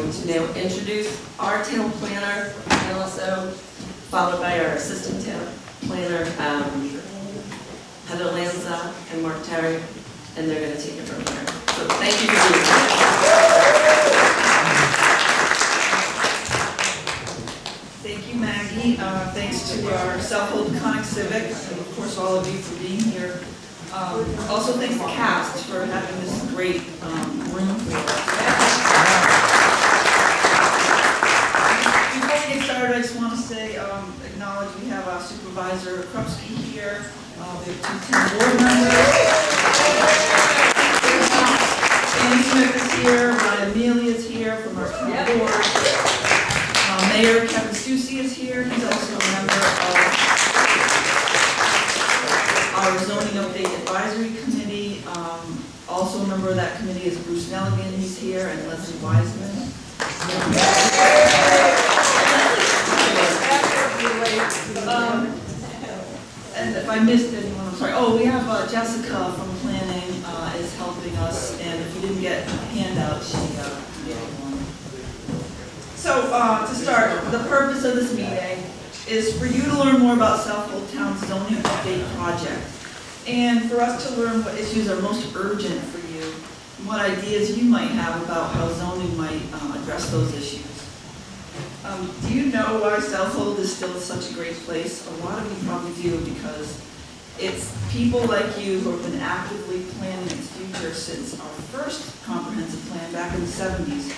going to now introduce our town planner, and also followed by our assistant town planner, Heather Lanza and Mark Terry, and they're going to take it from here. So thank you for being here. Thank you, Maggie. Thanks to our Southold Peconic Civic, and of course all of you for being here. Also thanks to C.A.S.T for having this great room for us. Before we get started, I just want to say, acknowledge we have our Supervisor Krupski here. We have 2 town board members. Andy Smith is here. Ryan Mealy is here from our town board. Mayor Kevin Susi is here. He's also a member of our Zoning Update Advisory Committee. Also a member of that committee is Bruce Nelligan. He's here, and Leslie Wiseman. And if I missed anyone, I'm sorry. Oh, we have Jessica from planning is helping us, and if you didn't get a handout, she gave one. So to start, the purpose of this meeting is for you to learn more about Southold Town's zoning update project, and for us to learn what issues are most urgent for you, and what ideas you might have about how zoning might address those issues. Do you know why Southold is still such a great place? A lot of you probably do, because it's people like you who have been actively planning its future since our first comprehensive plan back in the 70s.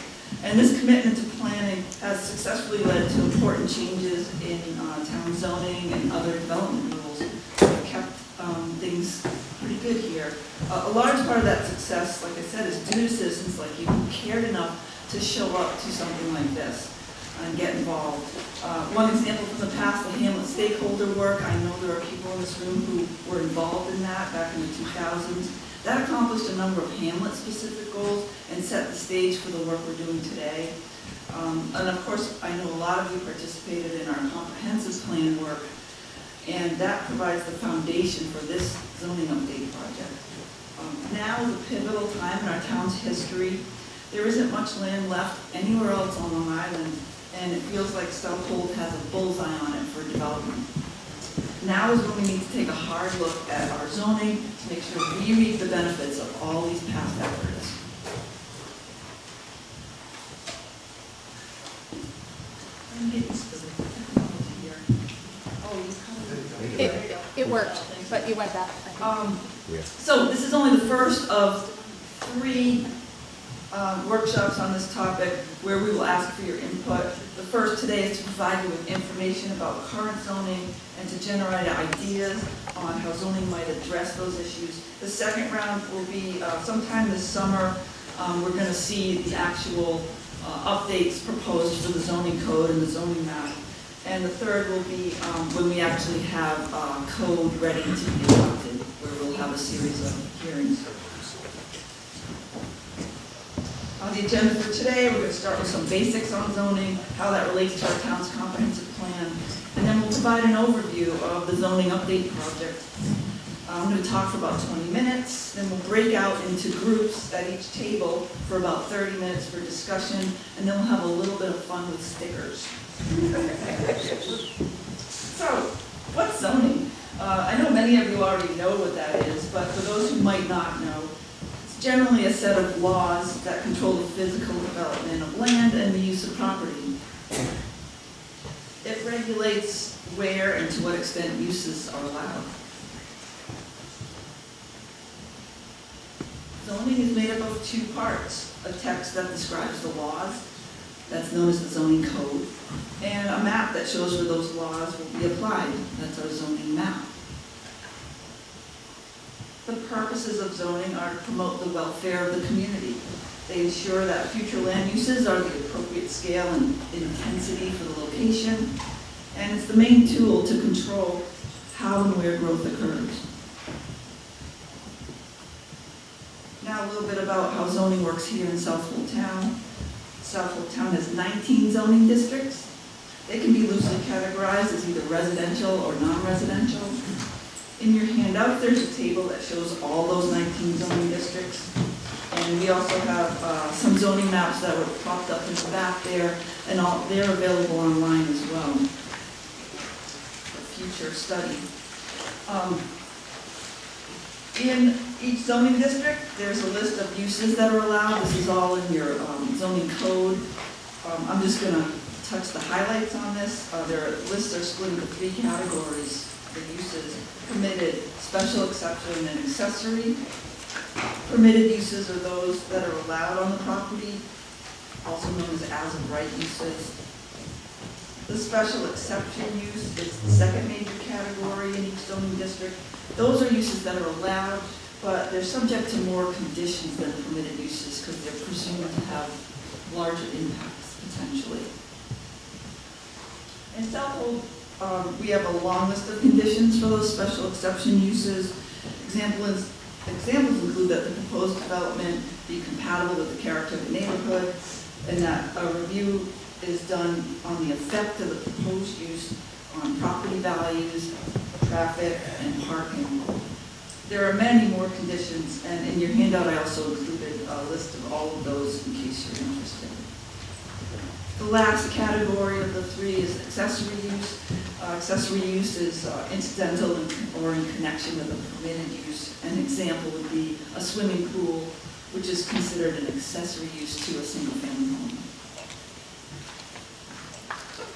And this commitment to planning has successfully led to important changes in town zoning and other development rules that kept things pretty good here. A large part of that success, like I said, is due to citizens like you who cared enough to show up to something like this and get involved. One example from the past, the Hamlet stakeholder work. I know there are people in this room who were involved in that back in the 2000s. That accomplished a number of Hamlet-specific goals and set the stage for the work we're doing today. And of course, I know a lot of you participated in our comprehensive plan work, and that provides the foundation for this zoning update project. Now is a pivotal time in our town's history. There isn't much land left anywhere else on Long Island, and it feels like Southold has a bullseye on it for development. Now is when we need to take a hard look at our zoning to make sure we reap the benefits of all these past efforts. I'm getting specific technology here. Oh, It worked, but you went back. So this is only the first of 3 workshops on this topic where we will ask for your input. The first today is to provide you with information about current zoning and to generate ideas on how zoning might address those issues. The second round will be sometime this summer. We're going to see the actual updates proposed for the zoning code and the zoning map. And the third will be when we actually have code ready to be adopted, where we'll have a series of hearings. On the agenda for today, we're going to start with some basics on zoning, how that relates to our town's comprehensive plan, and then we'll provide an overview of the zoning update project. I'm going to talk for about 20 minutes, then we'll break out into groups at each table for about 30 minutes for discussion, and then we'll have a little bit of fun with stickers. So, what's zoning? I know many of you already know what that is, but for those who might not know, generally a set of laws that control the physical development of land and the use of property. It regulates where and to what extent uses are allowed. Zoning is made up of 2 parts: a text that describes the laws, that's known as the zoning code, and a map that shows where those laws will be applied, that's our zoning map. The purposes of zoning are to promote the welfare of the community. They ensure that future land uses are the appropriate scale and intensity for the location, and it's the main tool to control how and where growth occurs. Now a little bit about how zoning works here in Southold Town. Southold Town has 19 zoning districts. They can be loosely categorized as either residential or non-residential. In your handout, there's a table that shows all those 19 zoning districts. And And we also have some zoning maps that were popped up in the back there, and they're available online as well for future study. In each zoning district, there's a list of uses that are allowed. This is all in your zoning code. I'm just going to touch the highlights on this. Their lists are split into 3 categories. The uses: permitted, special exception, and accessory. Permitted uses are those that are allowed on the property, also known as of right uses. The special exception use is the second major category in each zoning district. Those are uses that are allowed, but they're subject to more conditions than permitted uses because they're presumed to have larger impacts potentially. In Southold, we have a long list of conditions for those special exception uses. Examples include that the proposed development be compatible with the character of the neighborhood, and that a review is done on the effect of the proposed use on property values, traffic, and parking. There are many more conditions, and in your handout I also included a list of all of those in case you're interested. The last category of the 3 is accessory use. Accessory use is incidental or in connection with a permitted use. An example would be a swimming pool, which is considered an accessory use to a single-family home.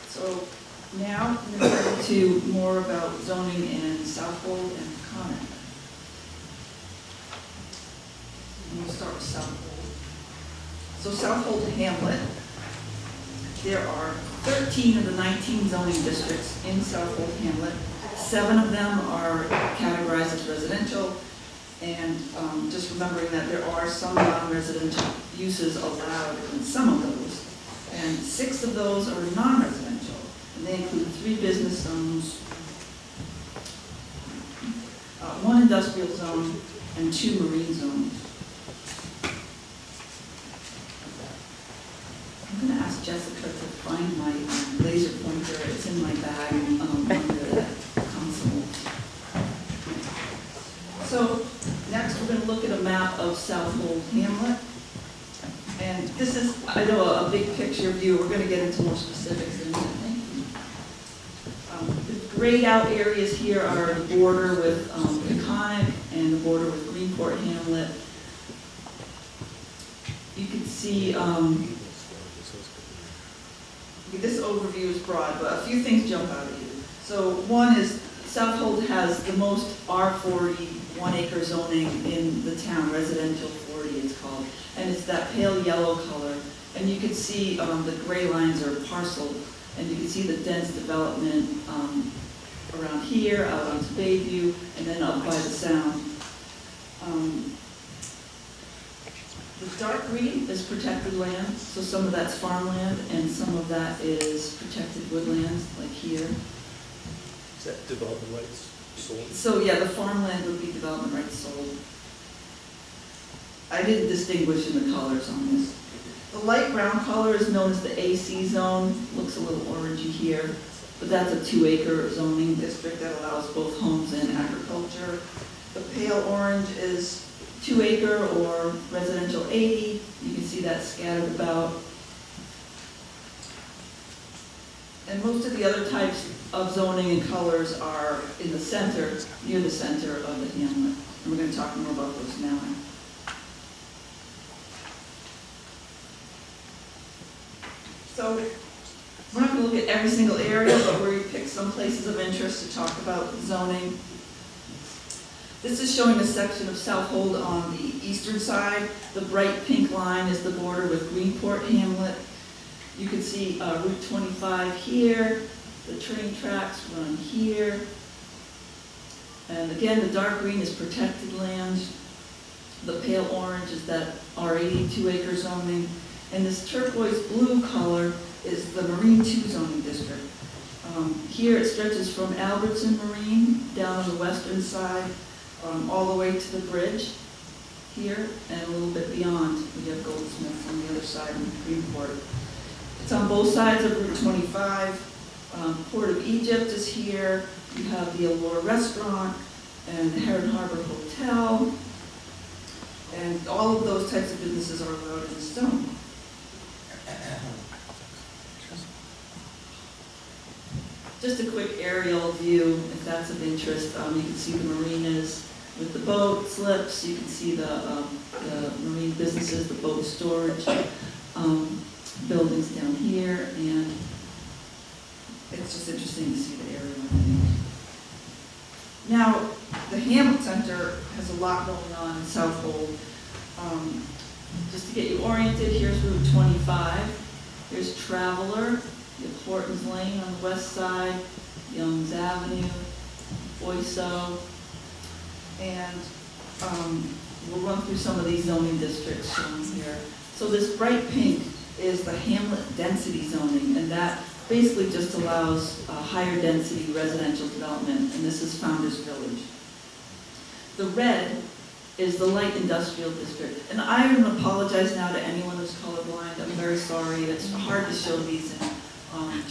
So now we're going to go to more about zoning in Southold and Peconic. And we'll start with Southold. So Southold Hamlet. There are 13 of the 19 zoning districts in Southold Hamlet. 7 of them are categorized as residential, and just remembering that there are some non-residential uses allowed in some of those. And 6 of those are non-residential, and they include 3 business zones, 1 industrial zone, and 2 marine zones. I'm going to ask Jessica to find my laser pointer. It's in my bag under the console. So next we're going to look at a map of Southold Hamlet. And this is, I know, a big picture view. We're going to get into more specifics in a minute. The grayed out areas here are the border with Peconic and the border with Greenport Hamlet. You can see this overview is broad, but a few things jump out at you. So one is Southold has the most R40 1-acre zoning in the town, residential 40 it's called, and it's that pale yellow color. And you can see the gray lines are parceled, and you can see the dense development around here, out onto Bayview, and then up by the Sound. The dark green is protected land, so some of that's farmland, and some of that is protected woodlands, like here. Is that development rights sold? So yeah, the farmland would be development rights sold. I didn't distinguish in the colors on this. The light brown color is known as the AC zone, looks a little orangey here, but that's a 2-acre zoning district that allows both homes and agriculture. The pale orange is 2-acre or residential 80. You can see that scattered about. And most of the other types of zoning and colors are in the center, near the center of the hamlet. And we're going to talk more about those now. So we're not going to look at every single area, but we picked some places of interest to talk about zoning. This is showing a section of Southold on the eastern side. The bright pink line is the border with Greenport Hamlet. You can see Route 25 here. The train tracks run here. And again, the dark green is protected land. The pale orange is that R80 2-acre zoning. And this turquoise blue color is the Marine 2 zoning district. Here it stretches from Albertson Marine down on the western side, all the way to the bridge here, and a little bit beyond. We have Goldsmith on the other side in Greenport. It's on both sides of Route 25. Port of Egypt is here. You have the Allure Restaurant and the Heron Harbor Hotel. And all of those types of businesses are allowed in this zone. Just a quick aerial view, if that's of interest. You can see the marinas with the boat slips. You can see the marine businesses, the boat storage buildings down here, and it's just interesting to see the aerial, I think. Now, the Hamlet Center has a lot going on in Southold. Just to get you oriented, here's Route 25. Here's Traveler. You have Horton's Lane on the west side, Young's Avenue, Boyso, and we'll run through some of these zoning districts shown here. So this bright pink is the Hamlet density zoning, and that basically just allows higher density residential development, and this is Founders Village. The red is the light industrial district, and I apologize now to anyone who's colorblind. I'm very sorry. It's hard to show these, and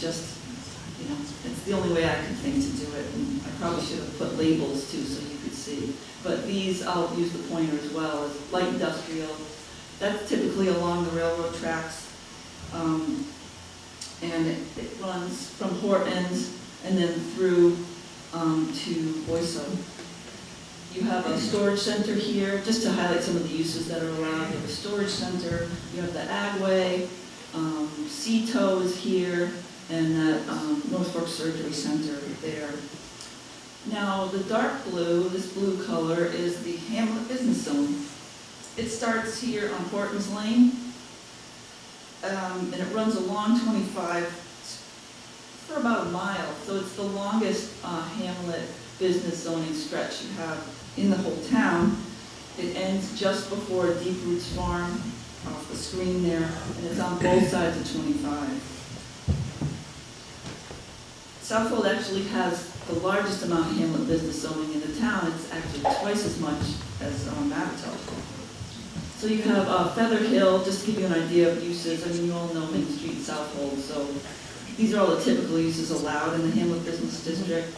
it's the only way I could think to do it, and I probably should have put labels too so you could see. But these, I'll use the pointer as well, as light industrial. That's typically along the railroad tracks. And it runs from Hortons and then through to Boyso. You have a storage center here, just to highlight some of the uses that are allowed. You have a storage center, you have the Agway, C.A.S.T is here, and that North Fork Surgery Center there. Now, the dark blue, this blue color, is the Hamlet Business Zone. It starts here on Horton's Lane, and it runs along 25 for about a mile. So it's the longest Hamlet business zoning stretch you have in the whole town. It ends just before Deep Roots Farm off the screen there, and it's on both sides of 25. Southold actually has the largest amount of Hamlet business zoning in the town. It's actually twice as much as Mavitow. So you have Feather Hill, just to give you an idea of uses. I mean, you all know Main Street, Southold, so these are all the typical uses allowed in the Hamlet Business District.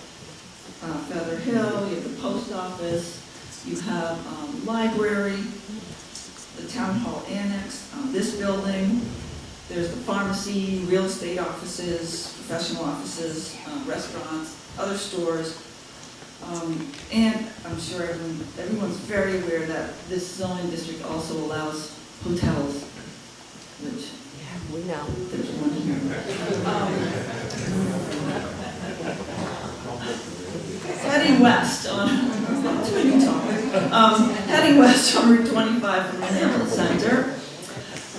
Feather Hill, you have the post office, you have library, the town hall annex, this building, there's the pharmacy, real estate offices, professional offices, restaurants, other stores. And I'm sure everyone's very aware that this zoning district also allows hotels, which We know. there's one here. Heading west on heading west on Route 25 from the Hamlet Center,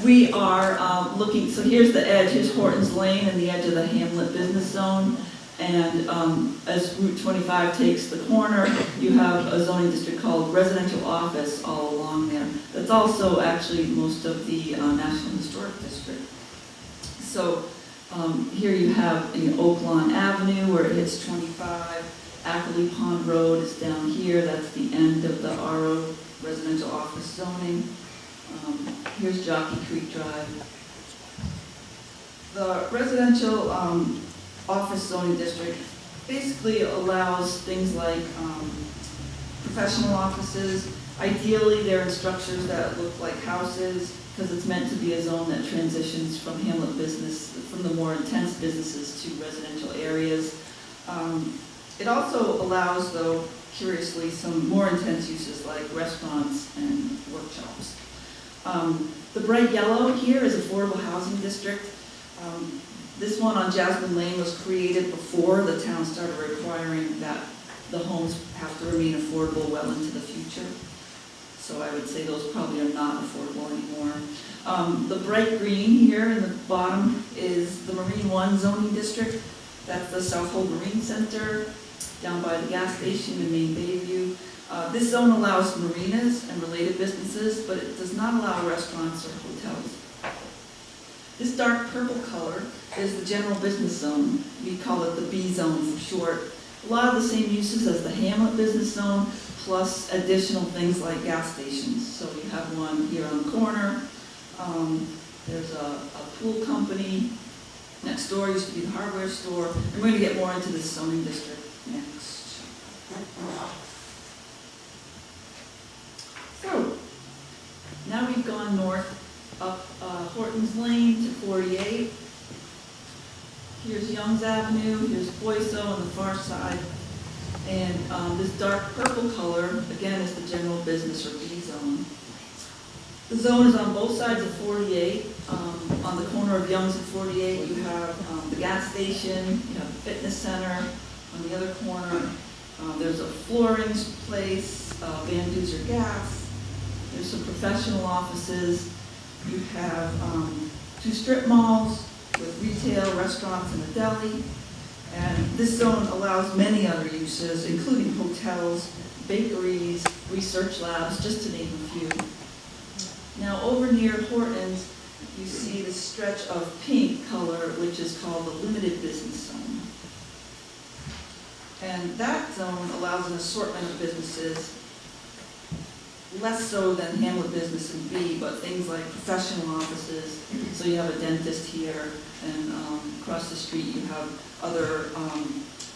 we are looking. So here's the edge. Here's Horton's Lane and the edge of the Hamlet Business Zone. And as Route 25 takes the corner, you have a zoning district called Residential Office all along there. That's also actually most of the National Historic District. So here you have Oak Lawn Avenue where it hits 25. Ackley Pond Road is down here. That's the end of the RO residential office zoning. Here's Jockey Creek Drive. The residential office zoning district basically allows things like professional offices. Ideally, they're in structures that look like houses because it's meant to be a zone that transitions from Hamlet business, from the more intense businesses to residential areas. It also allows, though, curiously, some more intense uses like restaurants and workshops. The bright yellow here is Affordable Housing District. This one on Jasmine Lane was created before the town started requiring that the homes have to remain affordable well into the future. So I would say those probably are not affordable anymore. The bright green here in the bottom is the Marine One zoning district. That's the Southold Marine Center down by the gas station in Main Bayview. This zone allows marinas and related businesses, but it does not allow restaurants or hotels. This dark purple color is the general business zone. We call it the B zone for short. A lot of the same uses as the Hamlet business zone, plus additional things like gas stations. So you have one here on the corner. There's a pool company. Next door used to be the hardware store. And we're going to get more into this zoning district next. So, on north, up Horton's Lane to 48. Here's Young's Avenue, here's Boyso on the far side. And this dark purple color, again, is the general business or B zone. The zone is on both sides of 48. On the corner of Young's and 48, you have the gas station, you have the fitness center. On the other corner, there's a flooring place, Van Duzer Gas. There's some professional offices. You have 2 strip malls with retail, restaurants, and a deli. And this zone allows many other uses, including hotels, bakeries, research labs, just to name a few. Now, over near Hortons, you see the stretch of pink color, which is called the limited business zone. And that zone allows an assortment of businesses, less so than Hamlet Business in B, but things like professional offices. So you have a dentist here, and across the street you have other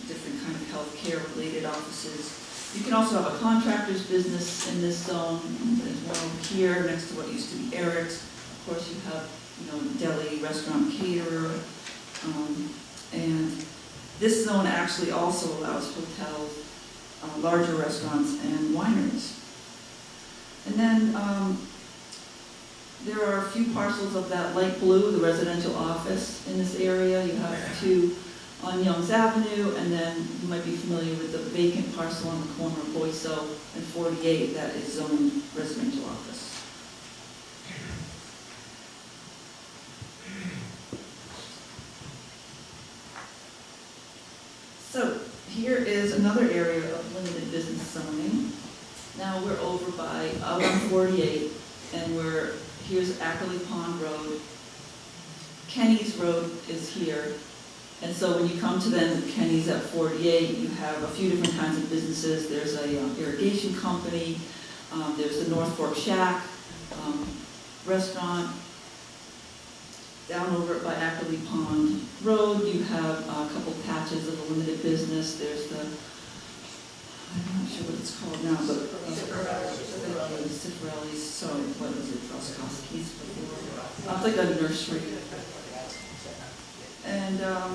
different kind of healthcare related offices. You can also have a contractor's business in this zone. There's one over here next to what used to be Eric's. Of course, you have, deli, restaurant, caterer, and this zone actually also allows hotels, larger restaurants, and wineries. And then there are a few parcels of that light blue, the residential office in this area. You have 2 on Young's Avenue, and then you might be familiar with the vacant parcel on the corner of Boyso and 48 that is zoned residential office. So here is another area of limited business zoning. Now we're over by out on 48, and here's Ackerley Pond Road. Kenny's Road is here. And so when you come to then Kenny's at 48, you have a few different kinds of businesses. There's a irrigation company, there's the North Fork Shack restaurant. Down over by Ackerley Pond Road, you have a couple patches of a limited business. There's the, I'm not sure what it's called now, but Cifarelli's, sorry, what was it, Roskowski's before? It's like a nursery. And that's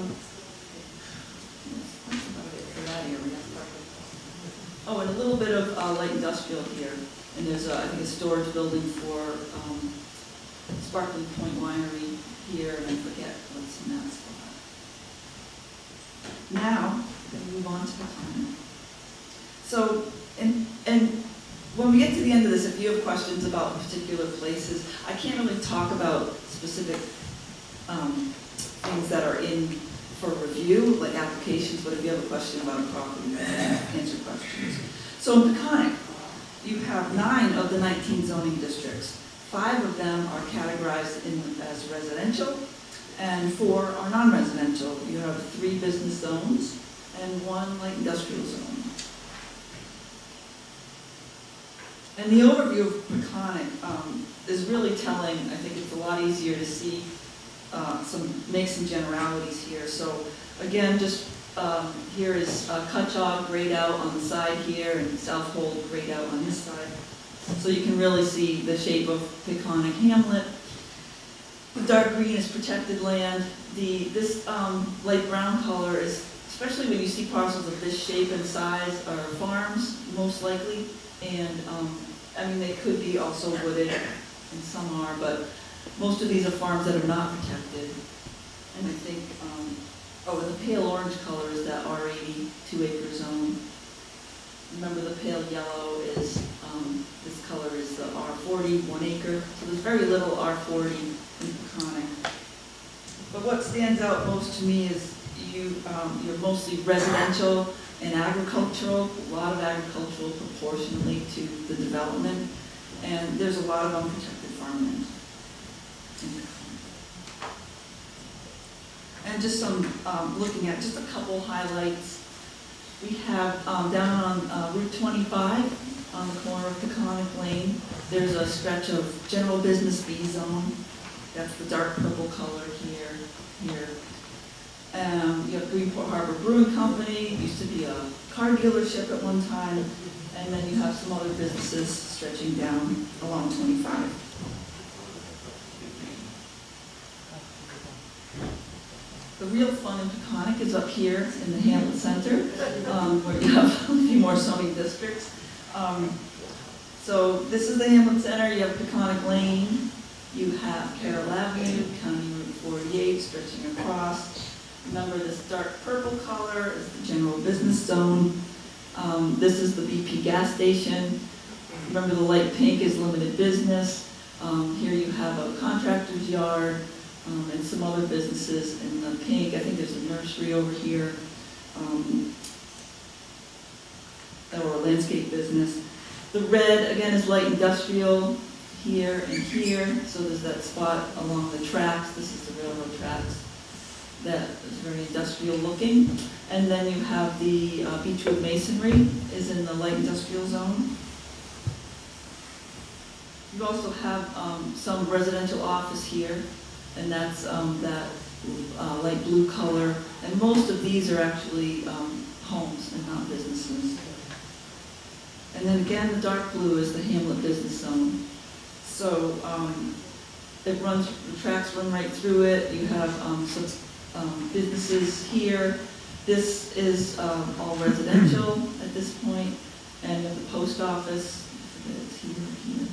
about it for that area. Oh, and a little bit of light industrial here. And there's, I think, a storage building for Sparkling Point Winery here, and I forget what's in that spot. Now, we're going to move on to the plan. So, and when we get to the end of this, if you have questions about particular places, I can't really talk about specific things that are in for review, like applications, but if you have a question about a property, you can answer questions. So in Peconic, you have 9 of the 19 zoning districts. 5 of them are categorized as residential, and 4 are non-residential. You have 3 business zones and 1 light industrial zone. And the overview of Peconic is really telling. I think it's a lot easier to see make some generalities here. So again, just here is Cutchogue grayed out on the side here, and Southold grayed out on this side. So you can really see the shape of Peconic Hamlet. The dark green is protected land. This light brown color is, especially when you see parcels of this shape and size, are farms, most likely. And I mean, they could be also wooded, and some are, but most of these are farms that are not protected. And I think, and the pale orange color is that R80 2-acre zone. Remember, the pale yellow is, this color is the R40 1 acre. So there's very little R40 in Peconic. But what stands out most to me is you're mostly residential and agricultural, a lot of agricultural proportionally to the development. And there's a lot of unprotected farmland. And just some, looking at just a couple highlights. We have down on Route 25, on the corner of Peconic Lane, there's a stretch of general business B zone. That's the dark purple color here. You have Greenport Harbor Brewing Company, used to be a car dealership at one time, and then you have some other businesses stretching down along 25. real fun in Peconic is up here in the Hamlet Center, where you have a few more zoning districts. So this is the Hamlet Center. You have Peconic Lane, you have Carroll Avenue, County Route 48 stretching across. Remember, this dark purple color is the general business zone. This is the BP gas station. Remember, the light pink is limited business. Here you have a contractor's yard and some other businesses. In the pink, I think there's a nursery over here, or a landscape business. The red, again, is light industrial here and here. So there's that spot along the tracks. This is the railroad tracks. That is very industrial looking. And then you have the beechwood masonry is in the light industrial zone. You also have some residential office here, and that's that light blue color. And most of these are actually homes and not businesses. And then again, the dark blue is the Hamlet business zone. So it runs, the tracks run right through it. You have some businesses here. This is all residential at this point, and the post office, it's here.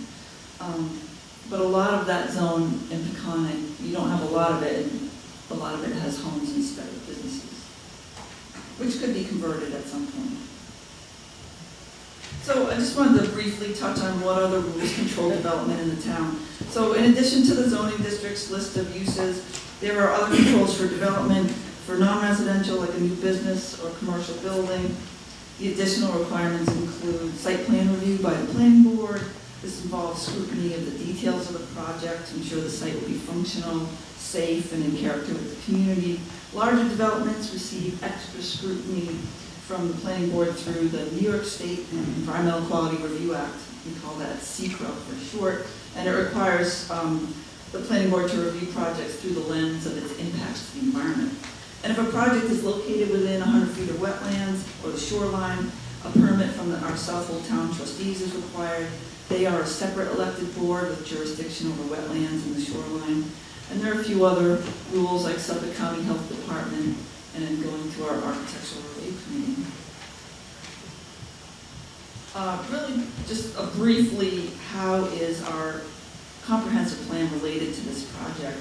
But a lot of that zone in Peconic, you don't have a lot of it, and a lot of it has homes instead of businesses, which could be converted at some point. So I just wanted to briefly touch on what other rules control development in the town. So in addition to the zoning district's list of uses, there are other controls for development for non-residential, like a new business or commercial building. The additional requirements include site plan review by the planning board. This involves scrutiny of the details of the project to ensure the site will be functional, safe, and in character with the community. Larger developments receive extra scrutiny from the planning board through the New York State Environmental Quality Review Act. We call that CEQA for short, and it requires the planning board to review projects through the lens of its impacts to the environment. And if a project is located within 100 feet of wetlands or the shoreline, a permit from our Southold Town trustees is required. They are a separate elected board with jurisdiction over wetlands and the shoreline. And there are a few other rules like Suffolk County Health Department and then going to our architectural review committee. Really, just briefly, how is our comprehensive plan related to this project?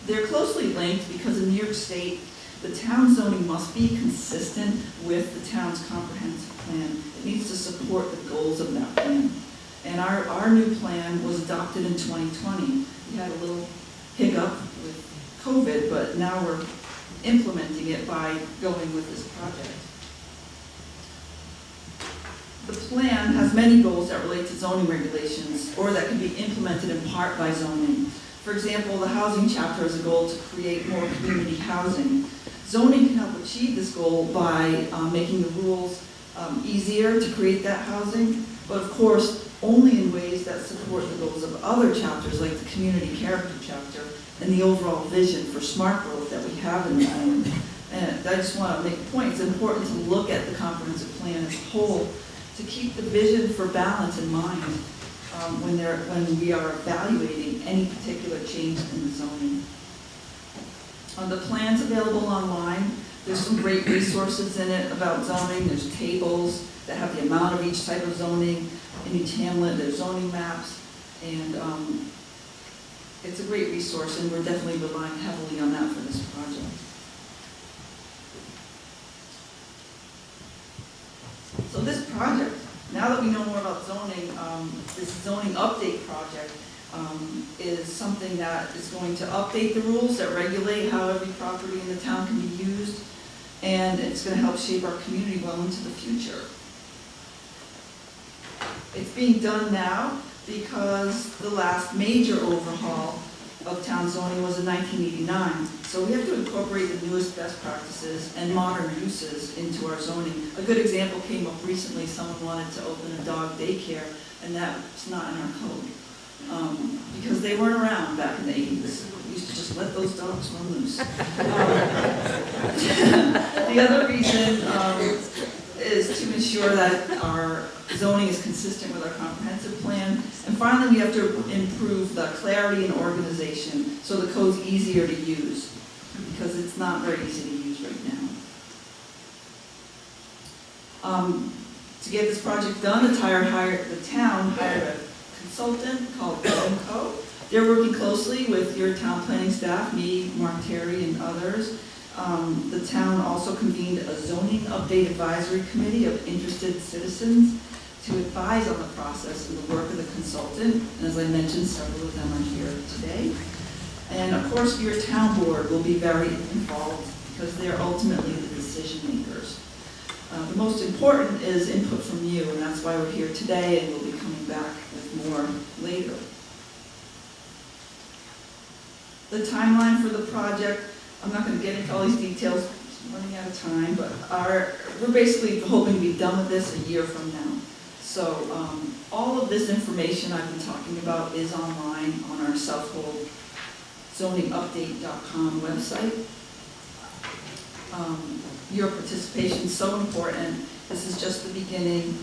They're closely linked because in New York State, the town zoning must be consistent with the town's comprehensive plan. It needs to support the goals of that plan. And our new plan was adopted in 2020. We had a little hiccup with COVID, but now we're implementing it by going with this project. The plan has many goals that relate to zoning regulations or that can be implemented in part by zoning. For example, the housing chapter has a goal to create more community housing. Zoning can help achieve this goal by making the rules easier to create that housing, but of course, only in ways that support the goals of other chapters like the community character chapter and the overall vision for smart growth that we have in the plan. And I just want to make a point, it's important to look at the comprehensive plan as a whole to keep the vision for balance in mind when we are evaluating any particular change in the zoning. The plan's available online. There's some great resources in it about zoning. There's tables that have the amount of each type of zoning. In each hamlet, there's zoning maps. And it's a great resource, and we're definitely relying heavily on that for this project. So this project, now that we know more about zoning, this zoning update project is something that is going to update the rules that regulate how every property in the town can be used, and it's going to help shape our community well into the future. It's being done now because the last major overhaul of town zoning was in 1989. So we have to incorporate the newest best practices and modern uses into our zoning. A good example came up recently. Someone wanted to open a dog daycare, and that's not in our code. Because they weren't around back in the 80s. We used to just let those dogs run loose. The other reason is to ensure that our zoning is consistent with our comprehensive plan. And finally, we have to improve the clarity and organization so the code's easier to use. because it's not very easy to use right now. To get this project done, the town hired a consultant called Co. They're working closely with your town planning staff, me, Mark Terry, and others. The town also convened a zoning update advisory committee of interested citizens to advise on the process and the work of the consultant. And as I mentioned, several of them are here today. And of course, your town board will be very involved because they're ultimately the decision makers. The most important is input from you, and that's why we're here today, and we'll be coming back with more later. The timeline for the project, I'm not going to get into all these details, I'm running out of time, but we're basically hoping to be done with this a year from now. So all of this information I've been talking about is online on our Southold zoningupdate.com website. Your participation is so important. This is just the beginning.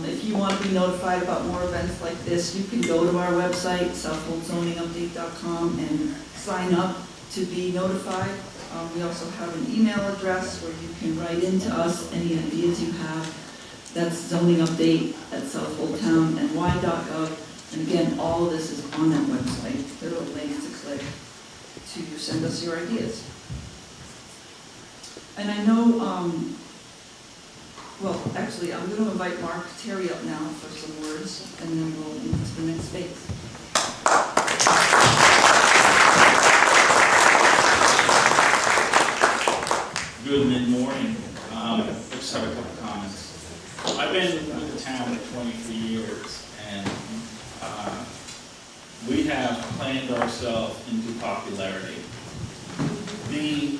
If you want to be notified about more events like this, you can go to our website, southoldzoningupdate.com, and sign up to be notified. We also have an email address where you can write into us any ideas you have. That's zoningupdate@southoldtownny.gov. And again, all of this is on that website. There are links to click to send us your ideas. And I know, well, actually, I'm going to invite Mark Terry up now for some words, and then we'll move to the next phase. Good mid-morning. I just have a couple comments. I've been with the town for 23 years, and we have planned ourselves into popularity. The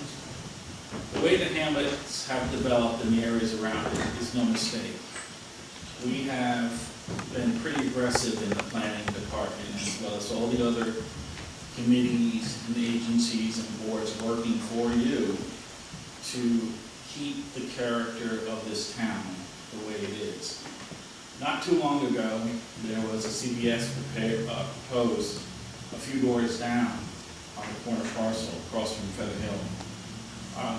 way the hamlets have developed in the areas around it is no mistake. We have been pretty aggressive in the planning department, as well as all the other committees and agencies and boards working for you to keep the character of this town the way it is. Not too long ago, there was a CBS proposed a few doors down on the corner parcel across from Feather Hill.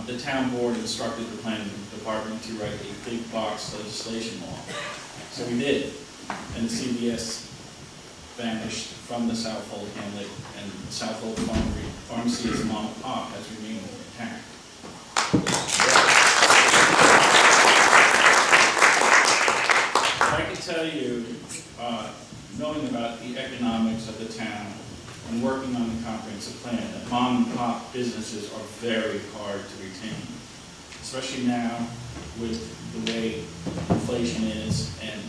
The town board instructed the planning department to write a big box legislation law. So we did, and the CBS vanished from the Southold hamlet, and the Southold Pharmacy as a mom and pop has remained intact. I can tell you, knowing about the economics of the town and working on the comprehensive plan, that mom and pop businesses are very hard to retain, especially now with the way inflation is and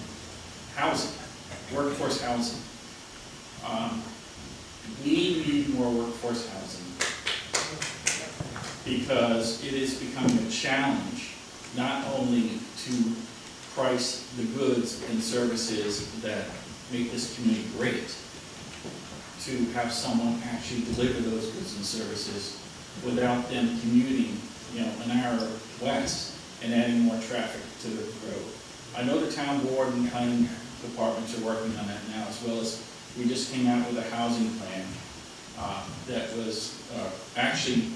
housing, workforce housing. We need more workforce housing because it is becoming a challenge not only to price the goods and services that make this community great, to have someone actually deliver those goods and services without them commuting, an hour west and adding more traffic to the road. I know the town board and planning departments are working on that now, as well as we just came out with a housing plan that was actually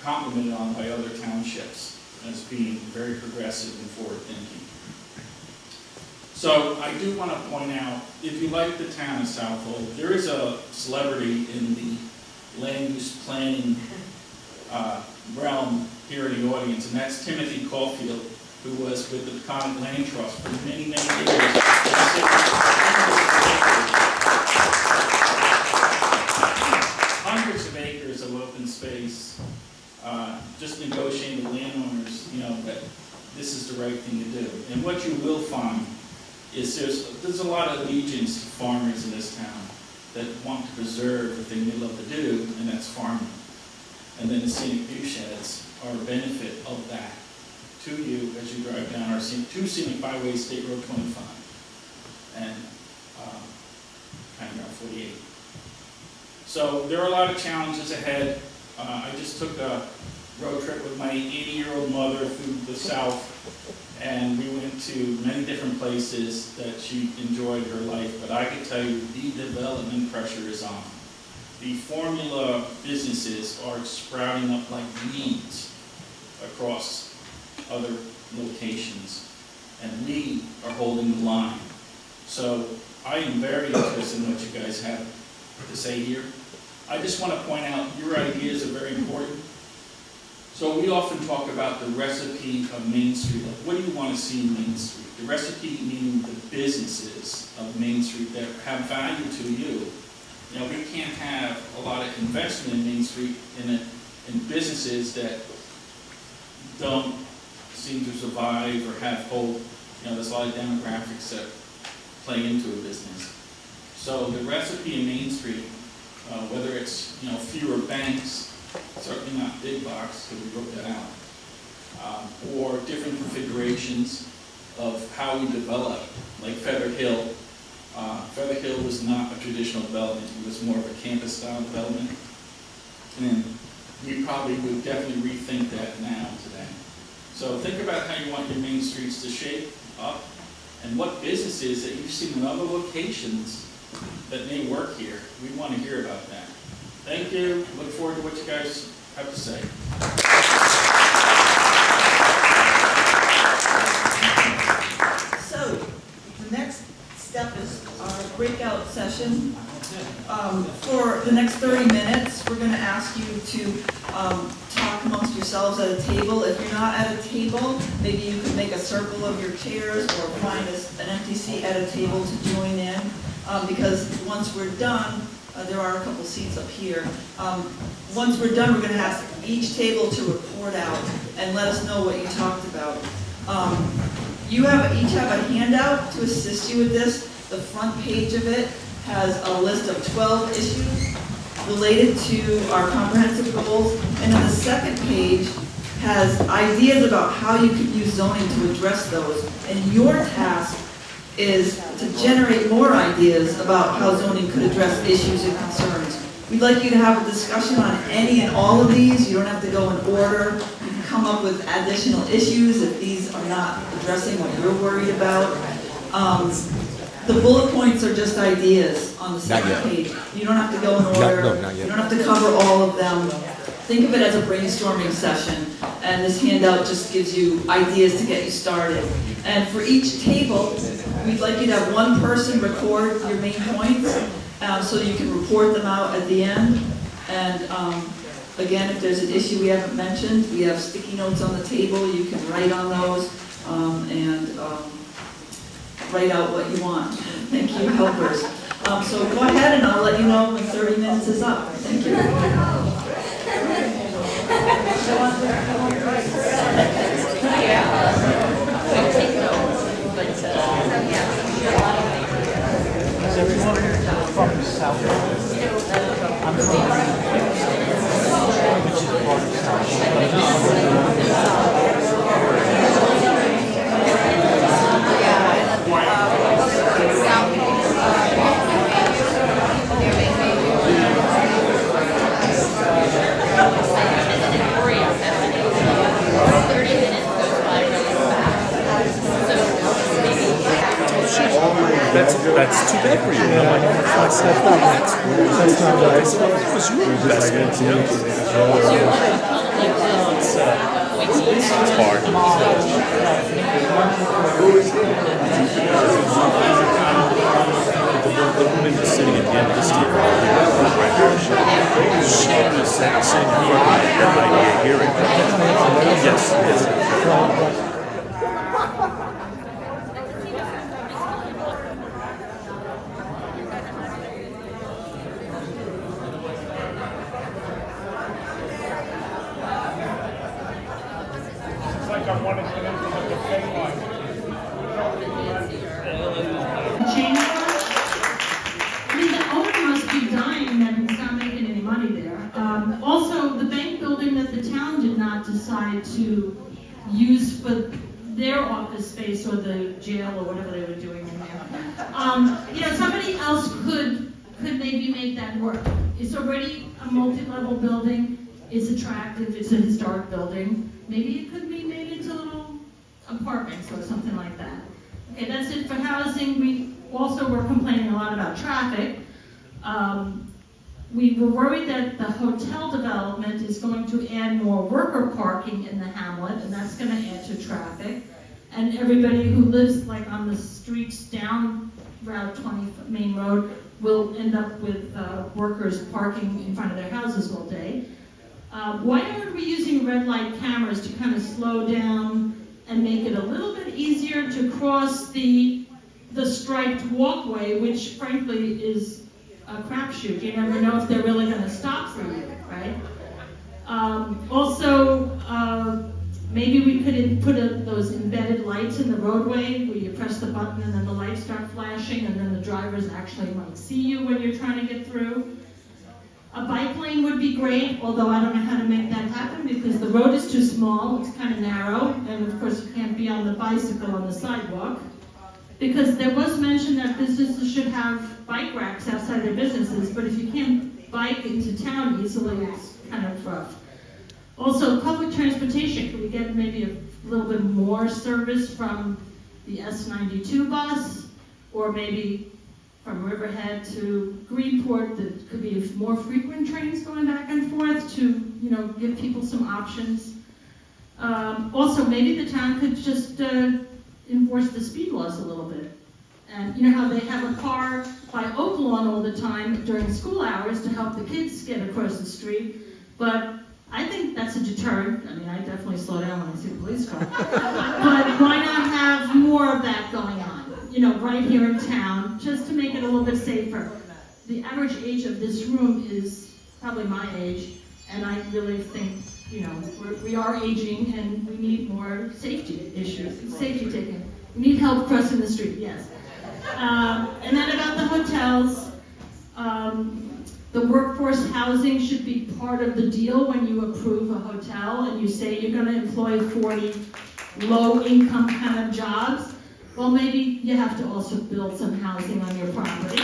complimented on by other townships as being very progressive and forward-thinking. So I do want to point out, if you like the town of Southold, there is a celebrity in the land use planning realm here in the audience, and that's Timothy Caulfield, who was with the Peconic Land Trust for many, many years. Hundreds of acres of open space, just negotiating with landowners, that this is the right thing to do. And what you will find is there's a lot of allegiance to farmers in this town that want to preserve the thing they love to do, and that's farming. And then the scenic view sheds are a benefit of that to you as you drive down our two scenic byways, State Road 25 and County Route 48. So there are a lot of challenges ahead. I just took a road trip with my 80-year-old mother through the South, and we went to many different places that she enjoyed her life, but I can tell you the development pressure is on. the formula businesses are sprouting up like weeds across other locations, and we are holding the line. So I am very interested in what you guys have to say here. I just want to point out your ideas are very important. So we often talk about the recipe of Main Street. Like, what do you want to see in Main Street? The recipe meaning the businesses of Main Street that have value to you. You know, we can't have a lot of investment in Main Street in businesses that don't seem to survive or have hope. You know, there's a lot of demographics that play into a business. So the recipe in Main Street, whether it's, you know, fewer banks, certainly not big box, because we wrote that out, or different configurations of how we develop, like Feather Hill. Feather Hill was not a traditional development, it was more of a campus-style development. And we probably would definitely rethink that now today. So think about how you want your main streets to shape up, and what businesses that you've seen in other locations that may work here. We want to hear about that. Thank you. Look forward to what you guys have to say. So, the next step is our breakout session. For the next 30 minutes, we're going to ask you to talk amongst yourselves at a table. If you're not at a table, maybe you can make a circle of your chairs or find an empty seat at a table to join in. Because once we're done, there are a couple seats up here. Once we're done, we're going to ask each table to report out and let us know what you talked about. You each have a handout to assist you with this. The front page of it has a list of 12 issues related to our comprehensive goals. And then the second page has ideas about how you could use zoning to address those. And your task is to generate more ideas about how zoning could address issues and concerns. We'd like you to have a discussion on any and all of these. You don't have to go in order. You can come up with additional issues if these are not addressing what you're worried about. The bullet points are just ideas on the second page. You don't have to go in order. You don't have to cover all of them. Think of it as a brainstorming session, and this handout just gives you ideas to get you started. And for each table, we'd like you to have one person record your main points so you can report them out at the end. And again, if there's an issue we haven't mentioned, we have sticky notes on the table. You can write on those and write out what you want. Thank you, helpers. So go ahead and I'll let you know when 30 minutes is up. Thank you. Is everyone from Southold? I'm from which is part of Southold. That's too bad for you. That's not nice. It was your investment, you know. It's hard. The woman was sitting at the end of the steer. She was sitting in front of my hearing. Yes, yes. To use for their office space or the jail or whatever they were doing in there. You know, somebody else could maybe make that work. It's already a multi-level building. It's attractive. It's a historic building. Maybe it could be made into little apartments or something like that. Okay, that's it for housing. We also were complaining a lot about traffic. we were worried that the hotel development is going to add more worker parking in the hamlet, and that's gonna add to traffic. And everybody who lives like on the streets down Route 20 Main Road will end up with workers parking in front of their houses all day. Why aren't we using red light cameras to kind of slow down and make it a little bit easier to cross the striped walkway, which frankly is a crapshoot. You never know if they're really going to stop for you, right? Maybe we could put those embedded lights in the roadway where you press the button and then the lights start flashing, and then the drivers actually might see you when you're trying to get through. A bike lane would be great, although I don't know how to make that happen because the road is too small, it's kind of narrow, and of course you can't be on the bicycle on the sidewalk. Because there was mention that businesses should have bike racks outside their businesses, but if you can't bike into town easily, it's kind of rough. Also, public transportation, could we get maybe a little bit more service from the S92 bus, or maybe from Riverhead to Greenport, that could be more frequent trains going back and forth to, give people some options. Also, maybe the town could just enforce the speed laws a little bit. And you know how they have a car by Oak Lawn all the time during school hours to help the kids get across the street, but I think that's a deterrent. I mean, I definitely slow down when I see a police car. But why not have more of that going on, right here in town, just to make it a little bit safer. The average age of this room is probably my age, and I really think, we are aging and we need more safety issues, safety taken. We need help crossing the street, yes. And then about the hotels, the workforce housing should be part of the deal when you approve a hotel and you say you're going to employ 40 low-income kind of jobs. Well, maybe you have to also build some housing on your property.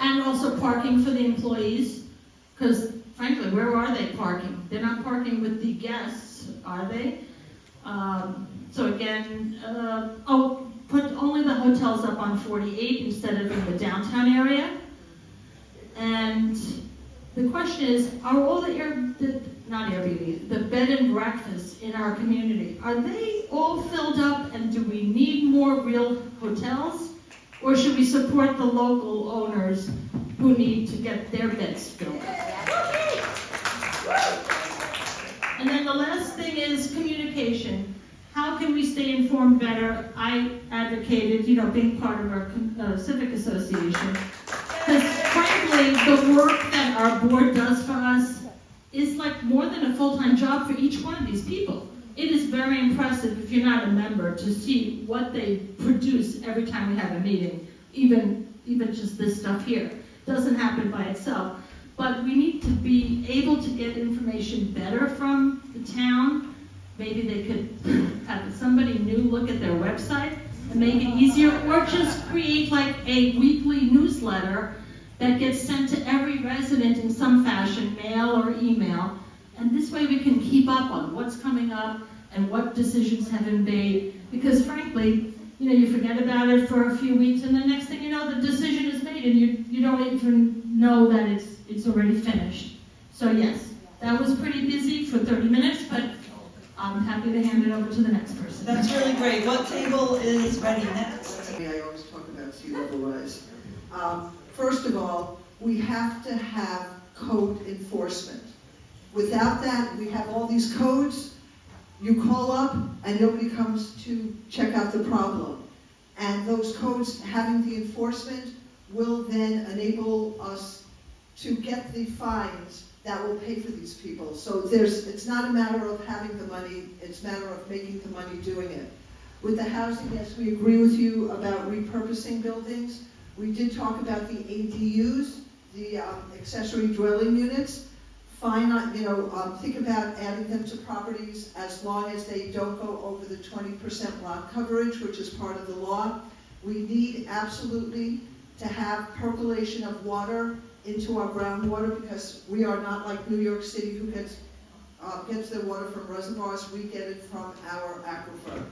And also parking for the employees, because frankly, where are they parking? They're not parking with the guests, are they? So again, put only the hotels up on 48 instead of in the downtown area. And the question is, are all the bed and breakfasts in our community, are they all filled up, and do we need more real hotels? Or should we support the local owners who need to get their beds filled up? And then the last thing is communication. How can we stay informed better? I advocated, being part of our civic association. Because frankly, the work that our board does for us is like more than a full-time job for each one of these people. It is very impressive, if you're not a member, to see what they produce every time we have a meeting, even just this stuff here. It doesn't happen by itself. But we need to be able to get information better from the town. Maybe they could have somebody new look at their website and make it easier, or just create like a weekly newsletter that gets sent to every resident in some fashion, mail or email. And this way we can keep up on what's coming up and what decisions have been made. Because frankly, you forget about it for a few weeks, and the next thing you know, the decision is made, and you don't even know that it's already finished. So yes, that was pretty busy for 30 minutes, but I'm happy to hand it over to the next person. That's really great. What table is ready next? I always talk about sea level rise. First of all, we have to have code enforcement. Without that, we have all these codes, you call up and nobody comes to check out the problem. And those codes, having the enforcement, will then enable us to get the fines that will pay for these people. So it's not a matter of having the money, it's a matter of making the money doing it. With the housing, yes, we agree with you about repurposing buildings. We did talk about the ADUs, the accessory dwelling units. Think about adding them to properties as long as they don't go over the 20% lot coverage, which is part of the law. We need absolutely to have percolation of water into our groundwater, because we are not like New York City, who gets their water from reservoirs. We get it from our aquifer.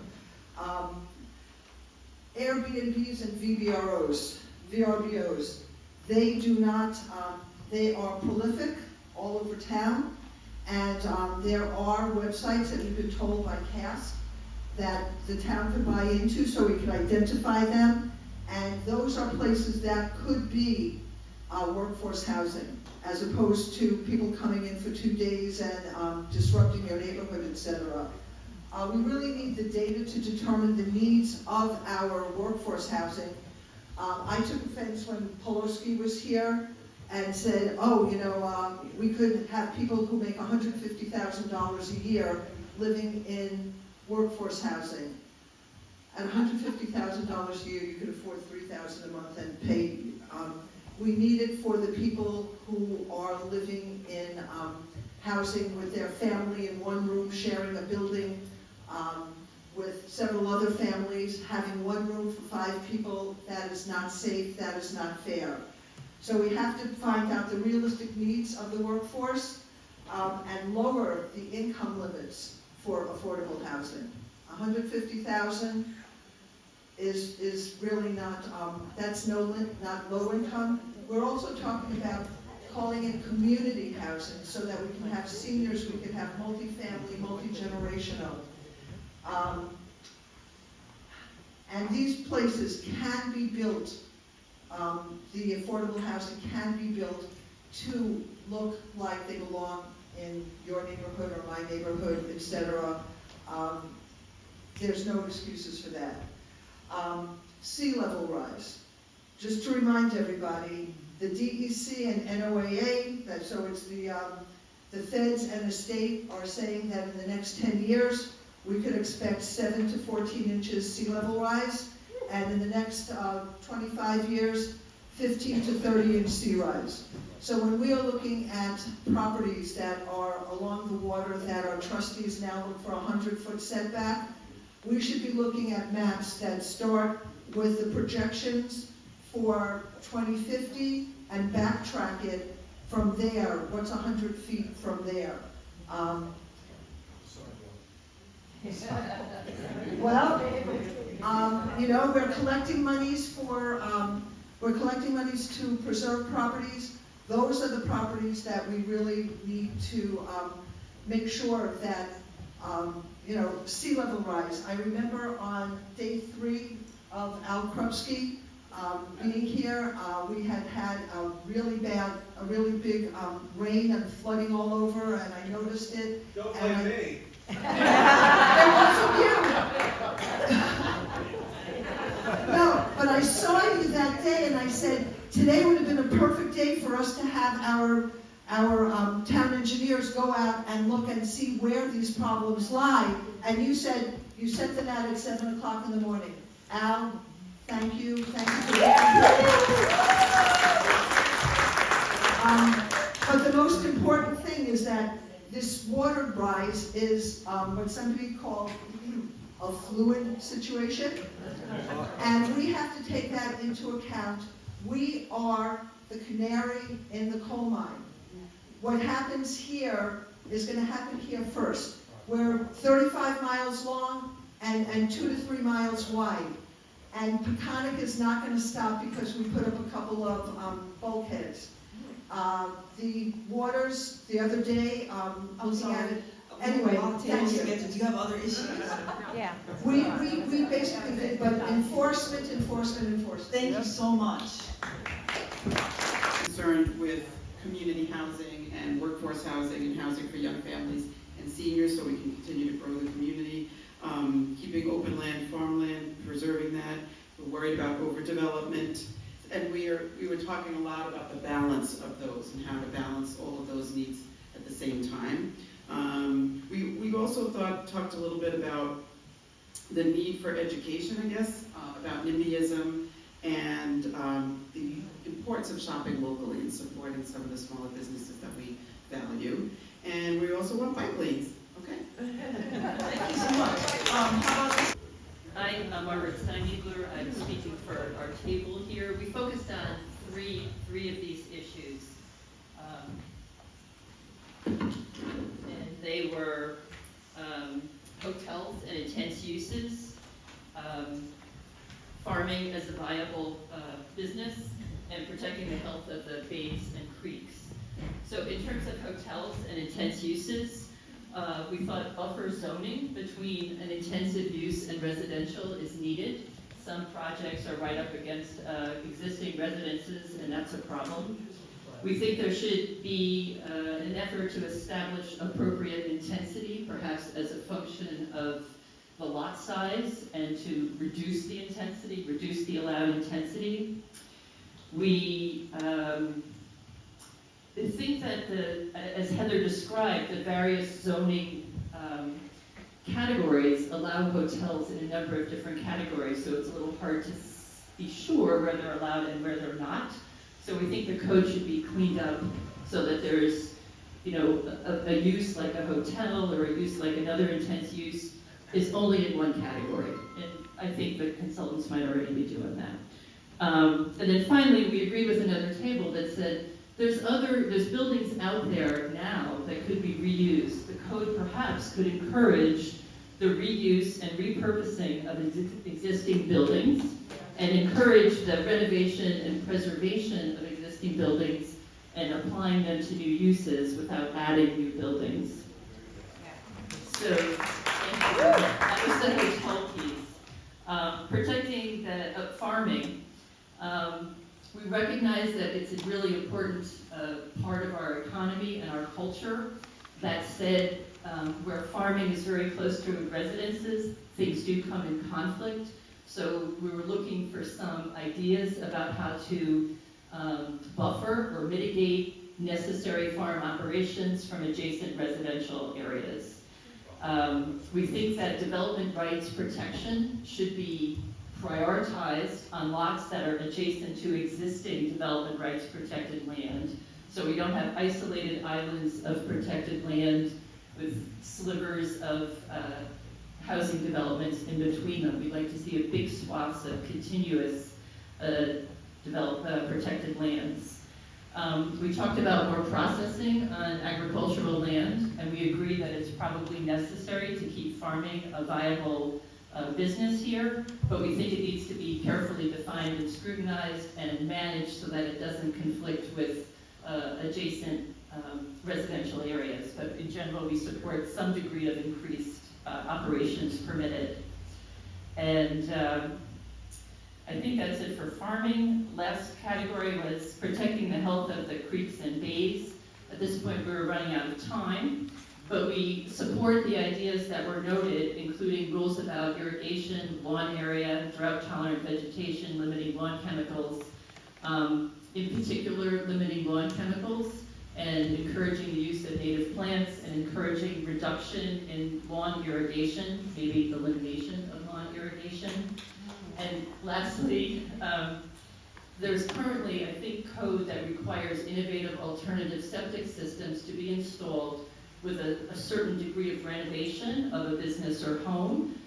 Airbnbs and VRBOs. They do not, they are prolific all over town, and there are websites that we've been told by C.A.S.T that the town could buy into so we could identify them, and those are places that could be workforce housing, as opposed to people coming in for 2 days and disrupting your neighborhood, etc. We really need the data to determine the needs of our workforce housing. I took offense when Pelosi was here and said, oh, you know, we could have people who make $150,000 a year living in workforce housing. At $150,000 a year, you could afford $3,000 a month and pay. We need it for the people who are living in housing with their family in one room, sharing a building with several other families, having one room for 5 people. That is not safe, that is not fair. So we have to find out the realistic needs of the workforce and lower the income limits for affordable housing. $150,000 is really not, that's not low income. We're also talking about calling it community housing so that we can have seniors, we can have multifamily, multi-generational. And these places can be built, the affordable housing can be built to look like they belong in your neighborhood or my neighborhood, etc. There's no excuses for that. Sea level rise. Just to remind everybody, the DEC and NOAA, so it's the feds and the state are saying that in the next 10 years, we could expect 7 to 14 inches sea level rise, and in the next 25 years, 15 to 30 inch sea rise. So when we are looking at properties that are along the water that our trustees now look for a 100-foot setback, we should be looking at maps that start with the projections for 2050 and backtrack it from there. What's 100 feet from there? Well, you know, we're collecting monies for, to preserve properties. Those are the properties that we really need to make sure that, you know, sea level rise. I remember on day 3 of Al Krupski being here, we had a really big rain and flooding all over, and I noticed it. Don't blame me. It wasn't you. No, but I saw you that day, and I said, today would have been a perfect day for us to have our town engineers go out and look and see where these problems lie. And you said, you sent them out at 7 o'clock in the morning. Al, thank you for but the most important thing is that this water rise is what somebody called a fluid situation, and we have to take that into account. We are the canary in the coal mine. What happens here is going to happen here first. We're 35 miles long and 2 to 3 miles wide, and Peconic is not going to stop because we put up a couple of bulkheads. The waters, the other day, looking at it. Anyway, thank you. Do you have other issues? Yeah. We basically did, but enforcement. Thank you so much. Concerned with community housing and workforce housing and housing for young families and seniors, so we can continue to grow the community. Keeping open land, farmland, preserving that. We're worried about overdevelopment. And we were talking a lot about the balance of those and how to balance all of those needs at the same time. We also talked a little bit about the need for education, I guess, about NIMBYism and the importance of shopping locally and supporting some of the smaller businesses that we value. And we also want bike lanes. Okay. Thank you so much. How about this? Hi, I'm Margaret Steinbugler. I'm speaking for our table here. We focused on three of these issues. And they were hotels and intense uses, farming as a viable business, and protecting the health of the bays and creeks. So in terms of hotels and intense uses, we thought buffer zoning between an intensive use and residential is needed. Some projects are right up against existing residences, and that's a problem. We think there should be an effort to establish appropriate intensity, perhaps as a function of the lot size, and to reduce the intensity, reduce the allowed intensity. We think that, as Heather described, the various zoning categories allow hotels in a number of different categories, so it's a little hard to be sure where they're allowed and where they're not. So we think the code should be cleaned up so that there's, a use like a hotel or a use like another intense use is only in one category. And I think the consultants might already be doing that. And then finally, we agreed with another table that said there's buildings out there now that could be reused. The code perhaps could encourage the reuse and repurposing of existing buildings and encourage the renovation and preservation of existing buildings and applying them to new uses without adding new buildings. So, that was the hotel piece. Protecting the farming. We recognize that it's a really important part of our economy and our culture. That said, where farming is very close to residences, things do come in conflict. So we were looking for some ideas about how to buffer or mitigate necessary farm operations from adjacent residential areas. We think that development rights protection should be prioritized on lots that are adjacent to existing development rights protected land. So we don't have isolated islands of protected land with slivers of housing developments in between them. We'd like to see a big swaths of continuous protected lands. We talked about more processing on agricultural land, and we agree that it's probably necessary to keep farming a viable business here, but we think it needs to be carefully defined and scrutinized and managed so that it doesn't conflict with adjacent residential areas. But in general, we support some degree of increased operations permitted. And I think that's it for farming. Last category was protecting the health of the creeks and bays. At this point, we were running out of time, but we support the ideas that were noted, including rules about irrigation, lawn area, drought-tolerant vegetation, limiting lawn chemicals, in particular limiting lawn chemicals, and encouraging the use of native plants, and encouraging reduction in lawn irrigation, maybe elimination of lawn irrigation. And lastly, there's currently, I think, code that requires innovative alternative septic systems to be installed with a certain degree of renovation of a business or home.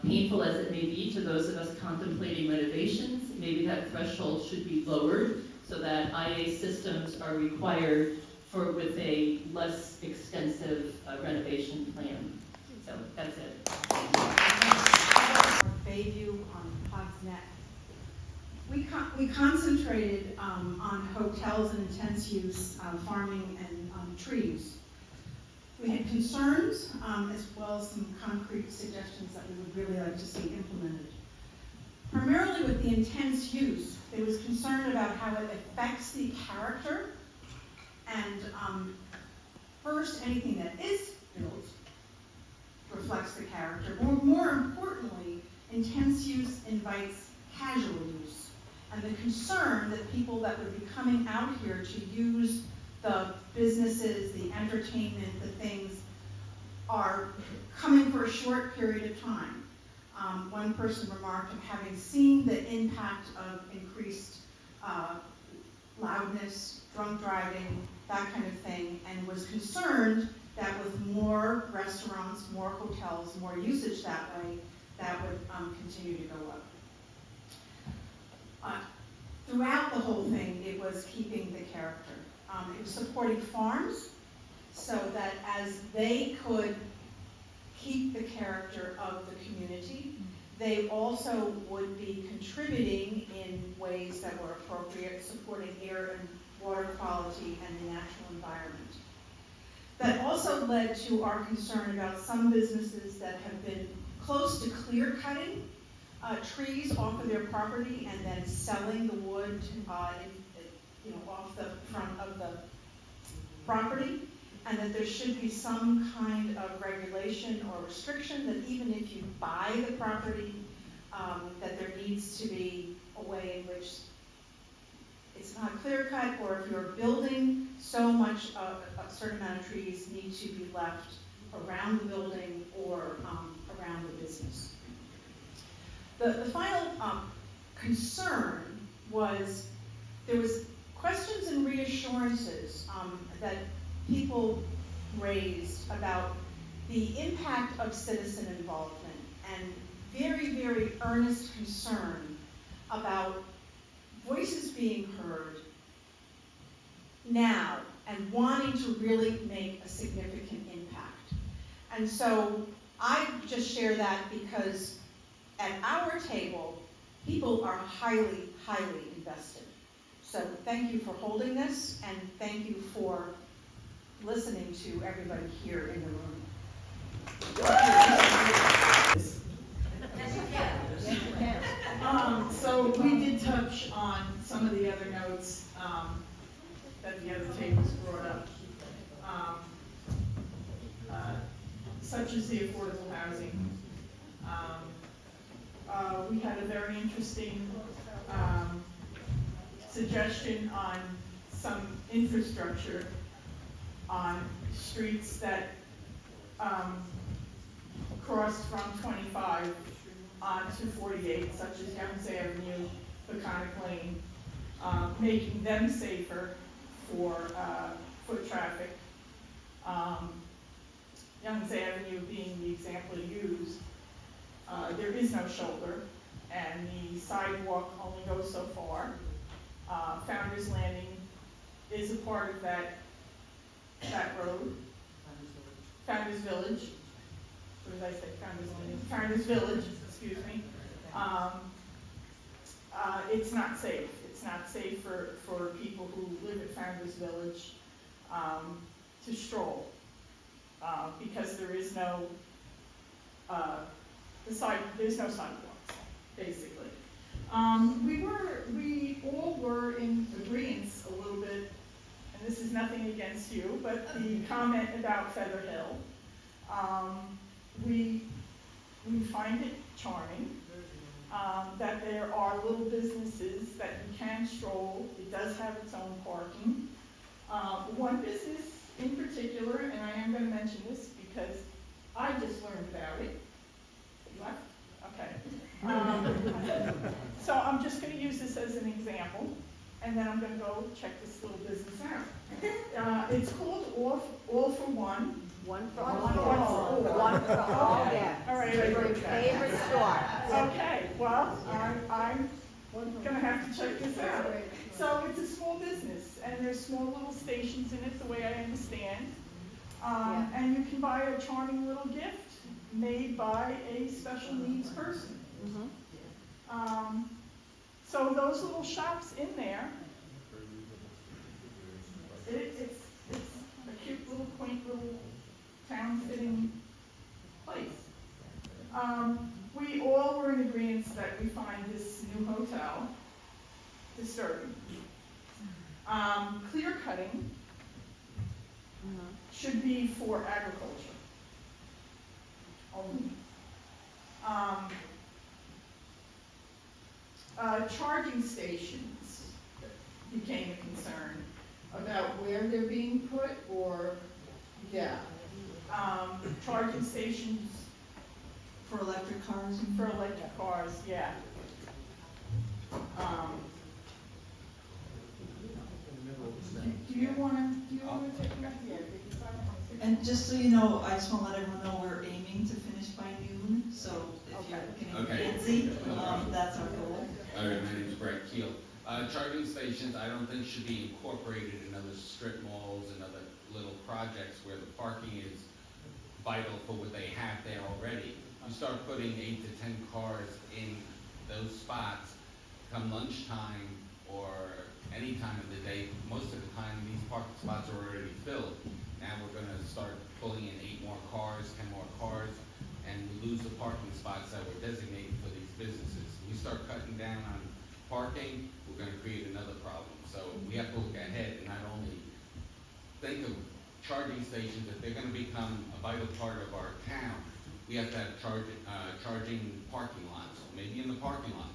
Painful as it may be to those of us contemplating renovations, maybe that threshold should be lowered so that IA systems are required with a less extensive renovation plan. So that's it. Bayview on Hogs Neck. We concentrated on hotels and intense use, farming, and trees. We had concerns as well as some concrete suggestions that we would really like to see implemented. Primarily with the intense use, there was concern about how it affects the character, and first, anything that is built reflects the character. More importantly, intense use invites casual use, and the concern that people that would be coming out here to use the businesses, the entertainment, the things, are coming for a short period of time. One person remarked of having seen the impact of increased loudness, drunk driving, that kind of thing, and was concerned that with more restaurants, more hotels, more usage that way, that would continue to go up. Throughout the whole thing, it was keeping the character. It was supporting farms so that as they could keep the character of the community, They also would be contributing in ways that were appropriate, supporting air and water quality and the natural environment. That also led to our concern about some businesses that have been close to clear cutting trees off of their property and then selling the wood off the front of the property, and that there should be some kind of regulation or restriction that even if you buy the property, that there needs to be a way in which it's not clear cut, or if you're building, so much a certain amount of trees need to be left around the building or around the business. The final concern was there was questions and reassurances that people raised about the impact of citizen involvement and very, very earnest concern about voices being heard now and wanting to really make a significant impact. And so I just share that because at our table, people are highly, highly invested. So thank you for holding this, and thank you for listening to everybody here in the room. So we did touch on some of the other notes that the other tables brought up, such as the affordable housing. We had a very interesting suggestion on some infrastructure on streets that crossed from 25 onto 48, such as Lanza Avenue, Peconic Lane, making them safer for foot traffic. Lanza Avenue being the example used, there is no shoulder, and the sidewalk only goes so far. Founders Landing is a part of that road. Founders Village. What did I say? Founders Landing. Founders Village, excuse me. It's not safe. It's not safe for people who live at Founders Village to stroll because there is no there's no sidewalks, basically. We all were in agreement a little bit, and this is nothing against you, but the comment about Feather Hill, we find it charming that there are little businesses that you can stroll. It does have its own parking. One business in particular, and I am going to mention this because I just learned about it. You left? Okay. So I'm just going to use this as an example, and then I'm going to go check this little business out. It's called All for One. One for all. One for all, yeah. All right, Your favorite store. Okay, well, I'm going to have to check this out. So it's a small business, and there's small little stations in it, the way I understand. And you can buy a charming little gift made by a special needs person. So those little shops in there, it's a cute little, quaint little town-fitting place. We all were in agreement that we find this new hotel disturbing. Clear cutting should be for agriculture only. Charging stations became a concern about where they're being put, or, charging stations for electric cars. For electric cars, yeah. Do you want to take that? Yeah. And just so you know, I just want to let everyone know we're aiming to finish by noon, so if you're getting fancy, that's our goal. All right, my name is Brett Keel. Charging stations, I don't think should be incorporated in other strip malls and other little projects where the parking is vital for what they have there already. you start putting 8 to 10 cars in those spots, come lunchtime or any time of the day, most of the time, these parking spots are already filled. Now we're gonna start pulling in 8 more cars, 10 more cars, and we lose the parking spots that were designated for these businesses. We start cutting down on parking, we're gonna create another problem. So we have to look ahead and not only think of charging stations, if they're gonna become a vital part of our town, we have to have charging parking lots, maybe in the parking lot.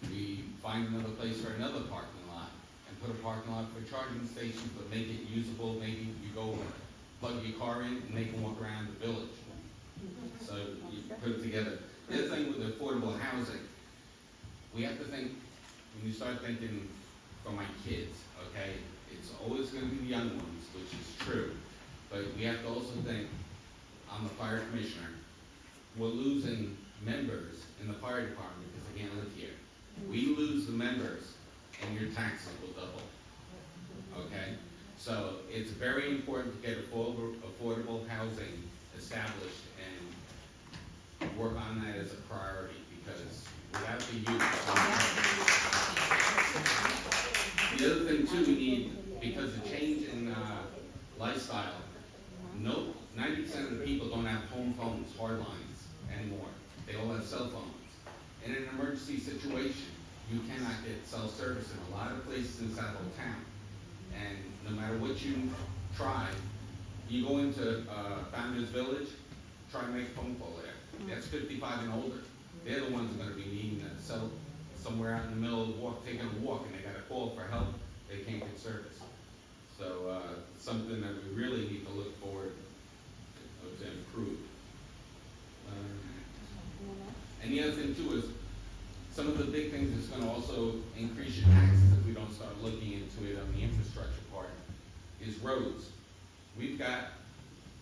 We find another place for another parking lot and put a parking lot for charging stations, but make it usable. Maybe you go plug your car in and they can walk around the village. So you put it together. The other thing with affordable housing, we have to think, when you start thinking for my kids, okay, it's always gonna be the young ones, which is true. But we have to also think, I'm the fire commissioner, we're losing members in the fire department because they can't live here. We lose the members and your taxes will double, okay? So it's very important to get affordable housing established and work on that as a priority because without the youth. The other thing too we need, because the change in lifestyle, 90% of the people don't have home phones, hard lines anymore. They all have cell phones. In an emergency situation, you cannot get cell service in a lot of places in Southold town. And no matter what you try, you go into Founders Village, try and make a phone call there. That's 55 and older. They're the ones that are going to be needing a cell somewhere out in the middle of the walk, taking a walk, and they got a call for help. They can't get service. So something that we really need to look forward to improve. And the other thing too is some of the big things that's going to also increase your taxes if we don't start looking into it on the infrastructure part is roads. We've got,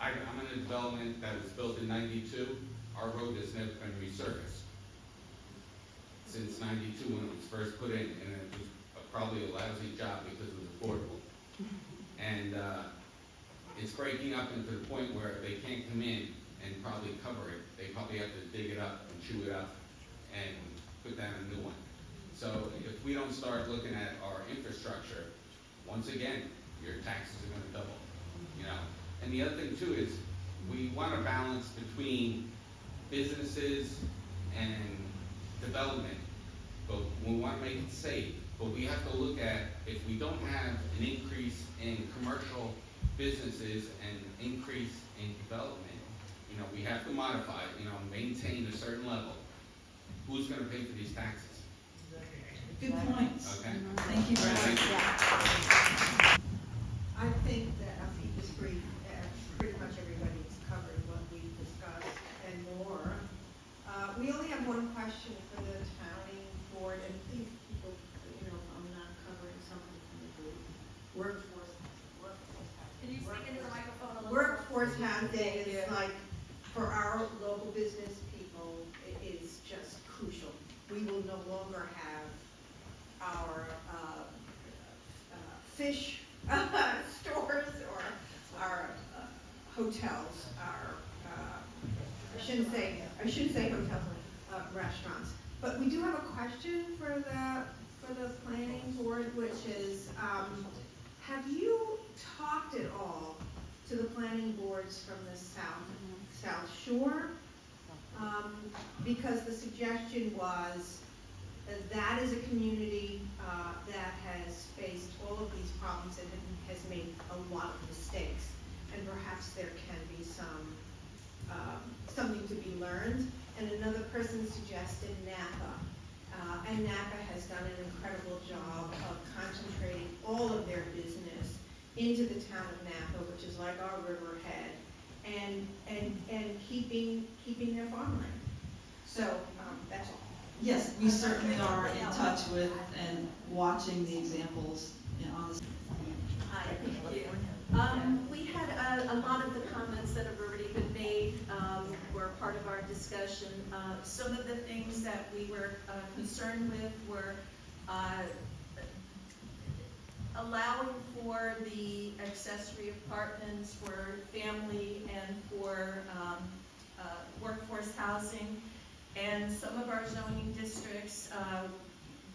I'm in a development that was built in '92. Our road has never been resurfaced since '92 when it was first put in, and it was probably a lousy job because it was affordable. And it's breaking up into the point where they can't come in and probably cover it. They probably have to dig it up and chew it up and put down a new one. So if we don't start looking at our infrastructure, once again, your taxes are going to double, you know. And the other thing too is we want to balance between businesses and development, but we want to make it safe. But we have to look at, if we don't have an increase in commercial businesses and increase in development, you know, we have to modify, you know, maintain a certain level. Who's going to pay for these taxes? Good points. Okay. Thank you very much. I think that, I'll keep this brief, pretty much everybody's covered what we discussed and more. We only have one question for the county board, and please, people, you know, if I'm not covering something from the group. Workforce housing. Can you speak into the microphone a little? Workforce housing is like, for our local business people, it is just crucial. We will no longer have our fish stores or our hotels, our, I shouldn't say hotels, restaurants. But we do have a question for the planning board, which is, have you talked at all to the planning boards from the South Shore? Because the suggestion was that is a community that has faced all of these problems and has made a lot of mistakes. And perhaps there can be something to be learned. And another person suggested Napa. And Napa has done an incredible job of concentrating all of their business into the town of Napa, which is like our riverhead, and keeping their farmland. So that's all. Yes, we certainly are in touch with and watching the examples on the. Hi, thank you. We had a lot of the comments that have already been made were part of our discussion. Some of the things that we were concerned with were allowing for the accessory apartments for family and for workforce housing. And some of our zoning districts,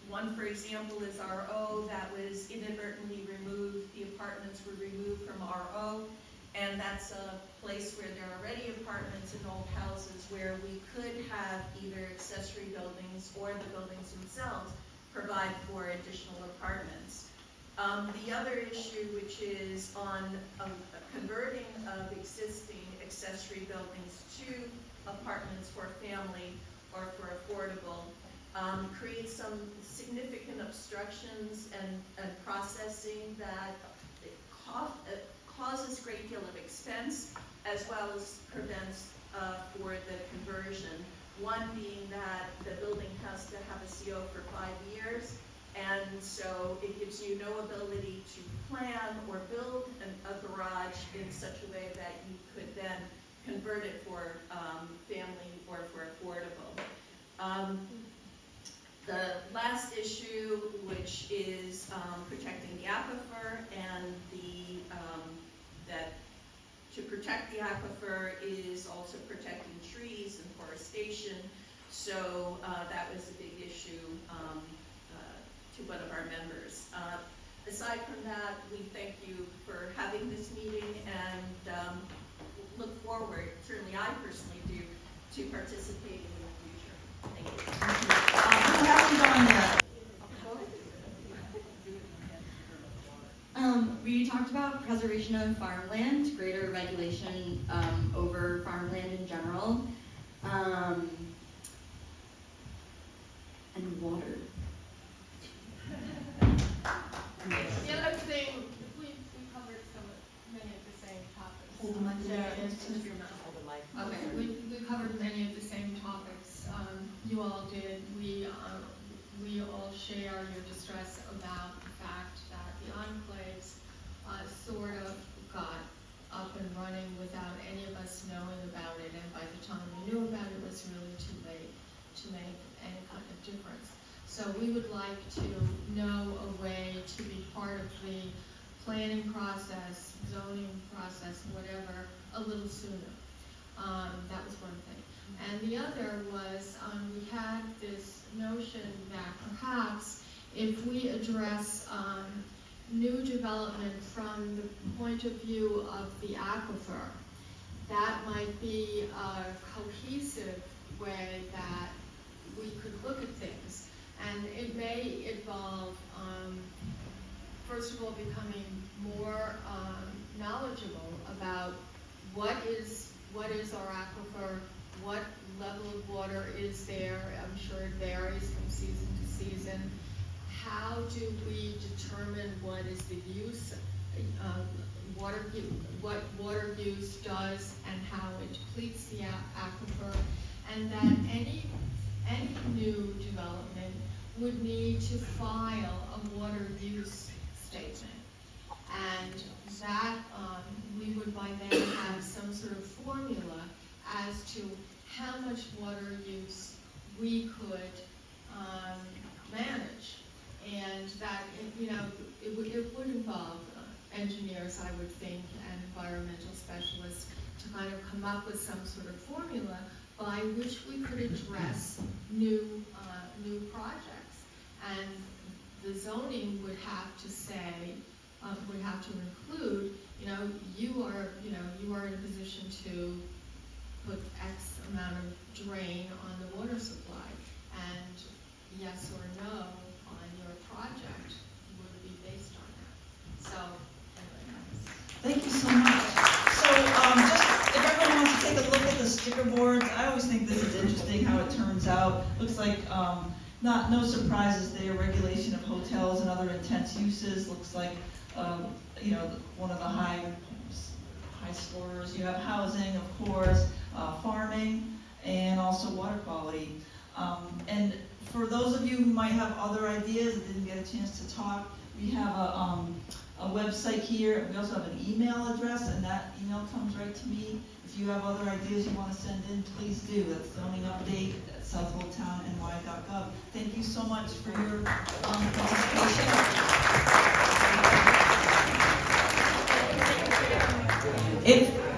one, for example, is RO, that was inadvertently removed. The apartments were removed from RO, and that's a place where there are already apartments and old houses where we could have either accessory buildings or the buildings themselves provide for additional apartments. The other issue, which is on converting of existing accessory buildings to apartments for family or for affordable, creates some significant obstructions and processing that causes a great deal of expense, as well as prevents for the conversion. One being that the building has to have a CO for 5 years, and so it gives you no ability to plan or build a garage in such a way that you could then convert it for family or for affordable. The last issue, which is protecting the aquifer, and that to protect the aquifer is also protecting trees and forestation. So that was a big issue to one of our members. Aside from that, we thank you for having this meeting and look forward, certainly I personally do, to participating in the future. Thank you. Who hasn't gone yet? We talked about preservation of farmland, greater regulation over farmland in general, and water. The other thing, we covered many of the same topics. Hold the mic there. Okay, we covered many of the same topics. You all did. We all share your distress about the fact that the enclaves sort of got up and running without any of us knowing about it, and by the time we knew about it, it was really too late to make any kind of difference. So we would like to know a way to be part of the planning process, zoning process, whatever, a little sooner. That was one thing. And the other was we had this notion that perhaps if we address new development from the point of view of the aquifer, that might be a cohesive way that we could look at things. And it may involve, first of all, becoming more knowledgeable about what is our aquifer, what level of water is there. I'm sure it varies from season to season. How do we determine what is the use, what water use does, and how it depletes the aquifer, and that any new development would need to file a water use statement, and that we would by then have some sort of formula as to how much water use we could manage, and that it would involve engineers, I would think, and environmental specialists to kind of come up with some sort of formula by which we could address new projects. And the zoning would have to say, would have to include, you are in a position to put X amount of drain on the water supply, and yes or no on your project would be based on that. So, anyway. Thank you so much. So, just if everyone wants to take a look at the sticker boards, I always think this is interesting how it turns out. Looks like no surprises there. Regulation of hotels and other intense uses. Looks like one of the high scorers. You have housing, of course, farming, and also water quality. And for those of you who might have other ideas and didn't get a chance to talk, we have a website here. We also have an email address, and that email comes right to me. If you have other ideas you want to send in, please do. That's zoning_update@southoldtownny.gov. Thank you so much for your participation.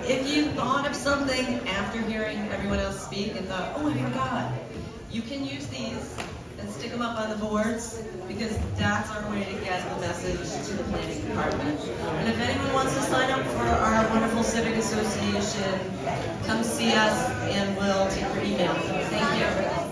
If you thought of something after after hearing everyone else speak and thought, oh, I forgot, you can use these and stick them up on the boards, because that's our way to get the message to the planning department. And if anyone wants to sign up for our wonderful Civic Association, come see us and we'll take your email. Thank you.